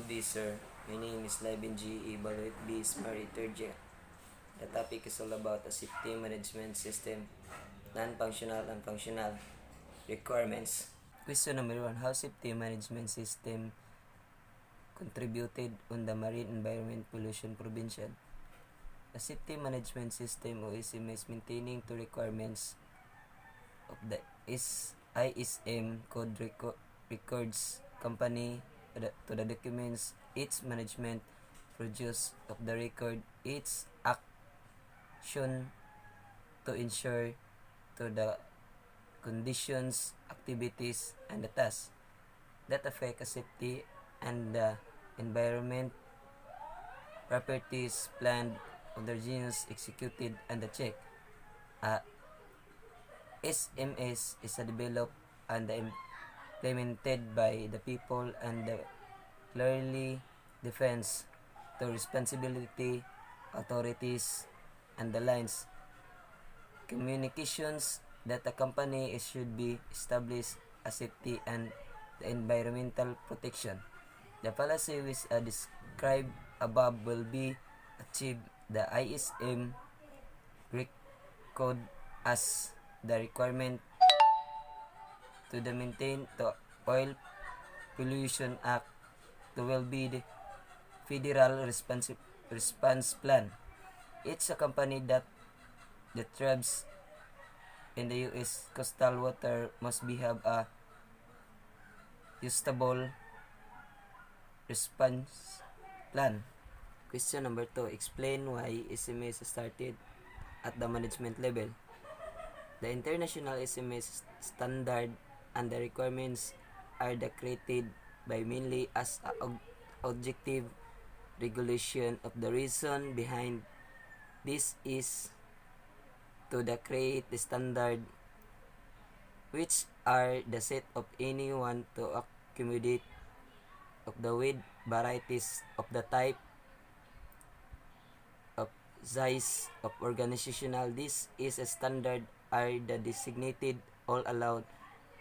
Good day, sir. My name is Levin G. Evaluate B. Smart third year. The topic is all about a safety management system, non-functional and functional requirements. Question number 1. How safety management system contributed on the marine environment pollution prevention? A safety management system or SMS maintaining to requirements of the ISM code records company to the documents its management produce of the record its action to ensure to the conditions, activities, and the tasks that affect a safety and the environment properties planned, homogeneous, executed, and the check. SMS is developed and implemented by the people and the clearly defines the responsibility, authorities, and the lines communications that a company should be established a safety and the environmental protection. The policy which described above will be achieved. The ISM code as the requirement to the maintain the Oil Pollution Act to will be the federal response plan. It's a company that thrives in the U.S. coastal water must be have a usable response plan. Question number 2. Explain why SMS started at the management level. The international SMS standard and the requirements are created by mainly as a objective regulation of the reason behind this is to the create the standard which are the set of anyone to accommodate of the wide varieties of the type of size of organizational. This is a standard are the designated all allowed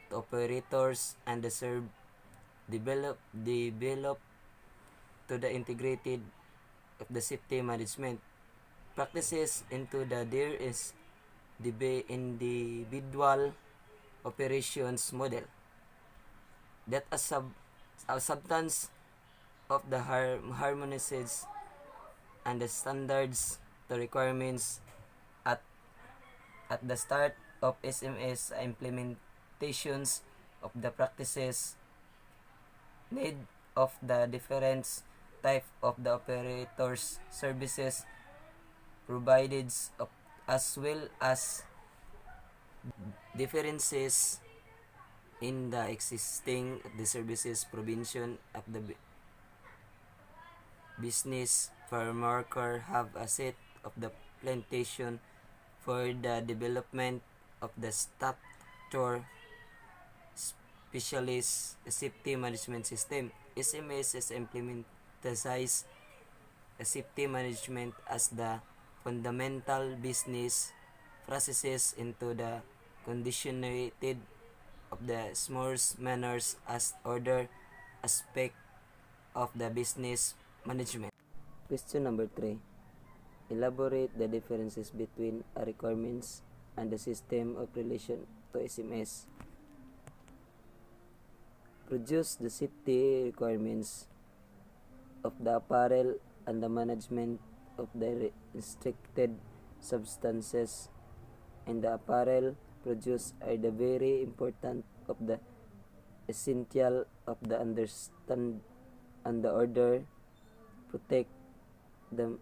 to operators and the serve develop to the integrated of the safety management practices into the there is the individual operations model that a substance of the harmonizes and the standards to requirements at the start of SMS implementations of the practices need of the different type of the operators services provided as well as differences in the existing the services provision of the business farm worker have a set of the plantation for the development of the structure specialist safety management system. SMS is implementized safety management as the fundamental business processes into the conditionated of the small manners as order aspect of the business management. Question number 3. Elaborate the differences between a requirements and the system of relation to SMS. Produce the safety requirements of the apparel and the management of the restricted substances and the apparel produced are the very important of the essential of the understand and the order protect the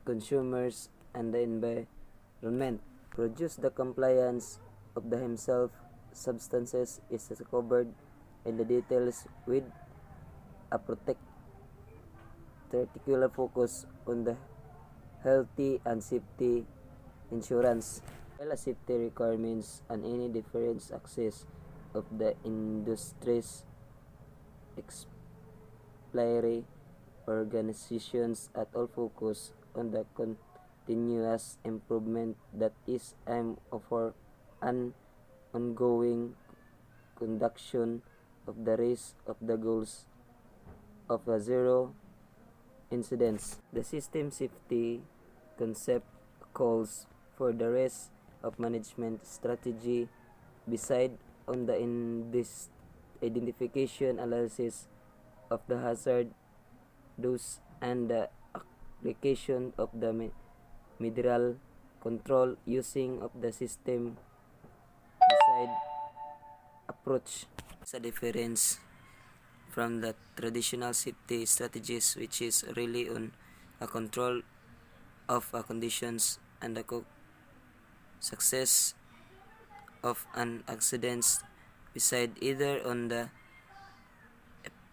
consumers and the environment. Produce the compliance of the himself substances is covered in the details with a particular focus on the healthy and safety insurance. While a safety requirements and any different access of the industries exploratory organizations at all focus on the continuous improvement that is aim for an ongoing conduction of the race of the goals of a zero incidents. The system safety concept calls for the rest of management strategy beside on the identification analysis of the hazard dose and the application of the mineral control using of the system beside approach. Sa difference from the traditional safety strategies, which is really on a control of conditions and the success of an accident beside either on the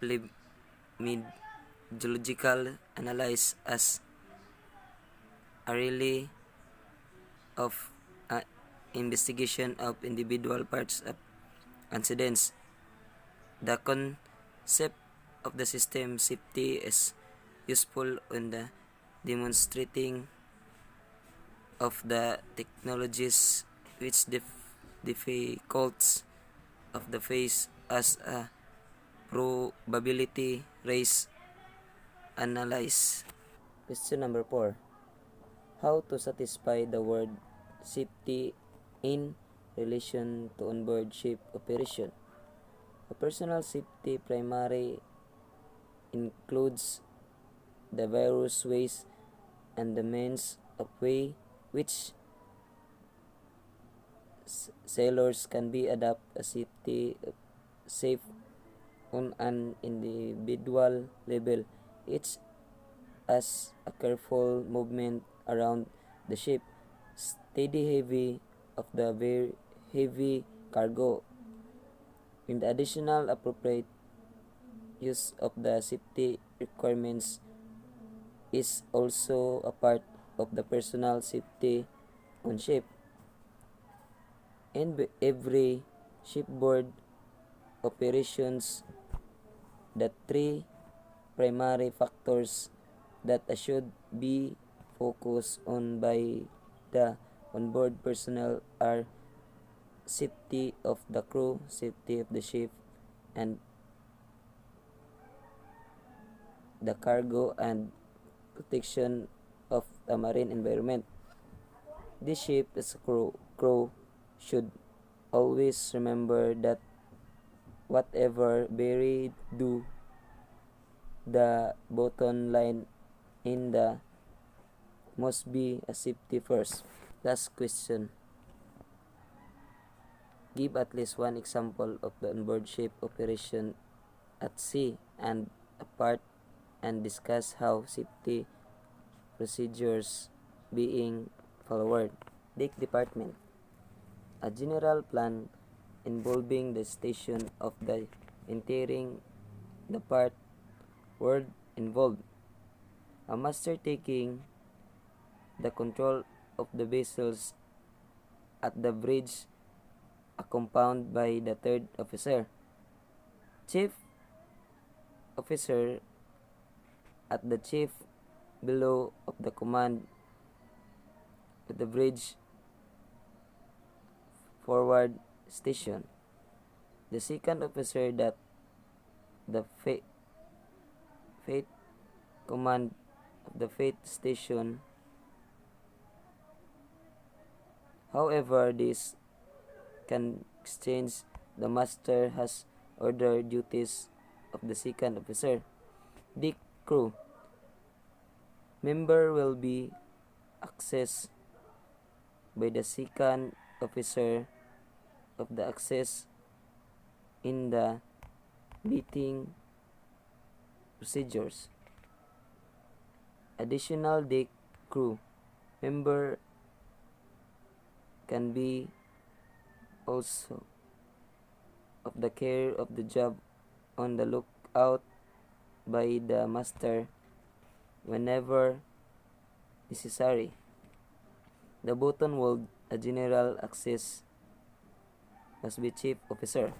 epidemiological analysis as a really of investigation of individual parts of incidents. The concept of the system safety is useful in the demonstrating of the technologies which difficulties of the face as a probability race analysis. Question number 4. How to satisfy the word safety in relation to onboard ship operation? A personal safety primary includes the various ways and the means of way which sailors can be adapt a safety safe on an individual level, each as a careful movement around the ship, steady heavy of the very heavy cargo, in the additional appropriate use of the safety requirements is also a part of the personal safety on ship. In every shipboard operations, the three primary factors that should be focused on by the onboard personnel are safety of the crew, safety of the ship, and the cargo, and protection of the marine environment. The ship's crew should always remember that whatever they do, the bottom line in the must be a safety first. Last question. Give at least one example of the onboard ship operation at sea and apart, and discuss how safety procedures being followed. Deck department. A general plan involving the station of the entering the part word involved. A master taking the control of the vessels at the bridge, accompanied by the third officer. Chief officer at the chief below of the command at the bridge forward station. The second officer that the fate command of the fate station. However, this can exchange. The master has order duties of the second officer. The crew member will be accessed by the second officer of the access in the meeting procedures. Additional deck crew member can be also of the care of the job on the lookout by the master whenever necessary. The button will a general access must be chief officer.